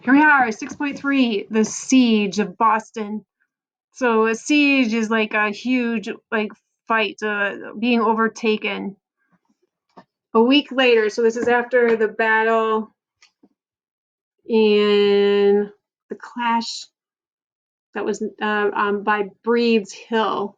Here we are, 6.3, the Siege of Boston. So a siege is like a huge fight, being overtaken. A week later, so this is after the battle in the clash that was by Breed's Hill.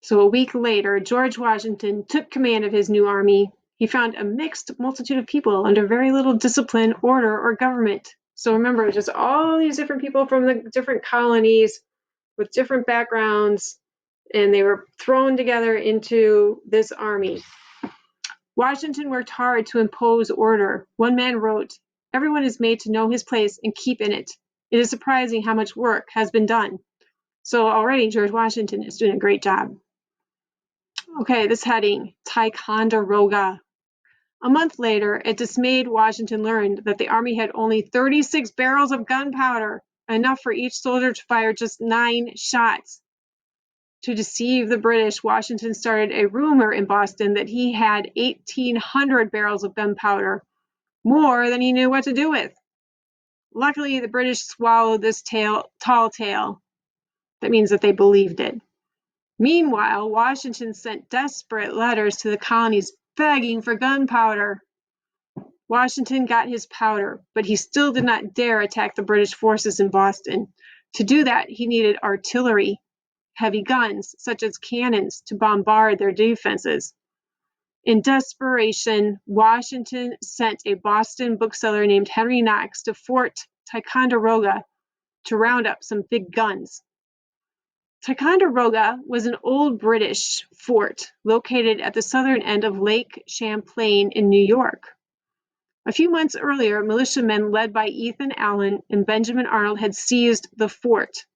So a week later, George Washington took command of his new army. He found a mixed multitude of people under very little discipline, order, or government. So remember, just all these different people from the different colonies with different backgrounds, and they were thrown together into this army. Washington worked hard to impose order. One man wrote, "Everyone is made to know his place and keep in it. It is surprising how much work has been done." So already George Washington is doing a great job. Okay, this heading, Ticonderoga. A month later, a dismayed Washington learned that the army had only 36 barrels of gunpowder, enough for each soldier to fire just 9 shots. To deceive the British, Washington started a rumor in Boston that he had 1,800 barrels of gunpowder, more than he knew what to do with. Luckily, the British swallowed this tall tale. That means that they believed it. Meanwhile, Washington sent desperate letters to the colonies begging for gunpowder. Washington got his powder, but he still did not dare attack the British forces in Boston. To do that, he needed artillery, heavy guns, such as cannons, to bombard their defenses. In desperation, Washington sent a Boston bookseller named Henry Knox to Fort Ticonderoga to round up some big guns. Ticonderoga was an old British fort located at the southern end of Lake Champlain in New York. A few months earlier, militiamen led by Ethan Allen and Benjamin Arnold had seized the fort.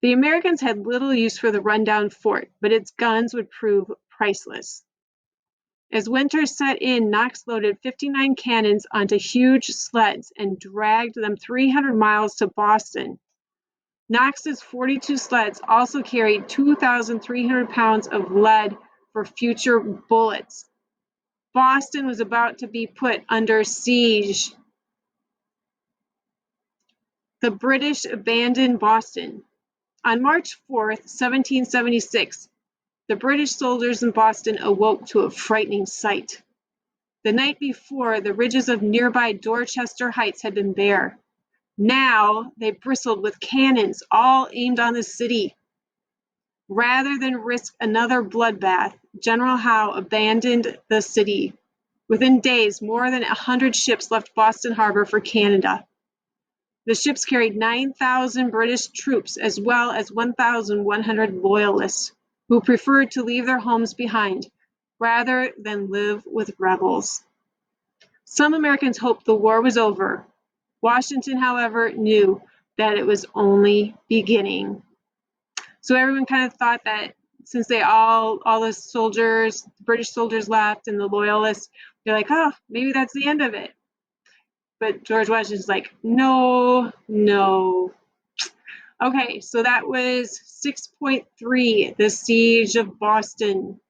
The Americans had little use for the rundown fort, but its guns would prove priceless. As winter set in, Knox loaded 59 cannons onto huge sleds and dragged them 300 miles to Boston. Knox's 42 sleds also carried 2,300 pounds of lead for future bullets. Boston was about to be put under siege. The British abandoned Boston. On March 4th, 1776, the British soldiers in Boston awoke to a frightening sight. The night before, the ridges of nearby Dorchester Heights had been bare. Now they bristled with cannons, all aimed on the city. Rather than risk another bloodbath, General Howe abandoned the city. Within days, more than 100 ships left Boston Harbor for Canada. The ships carried 9,000 British troops as well as 1,100 loyalists who preferred to leave their homes behind rather than live with rebels. Some Americans hoped the war was over. Washington, however, knew that it was only beginning. So everyone kind of thought that since all the soldiers, British soldiers left and the loyalists, they're like, oh, maybe that's the end of it. But George Washington's like, no. Okay, so that was 6.3, the Siege of Boston.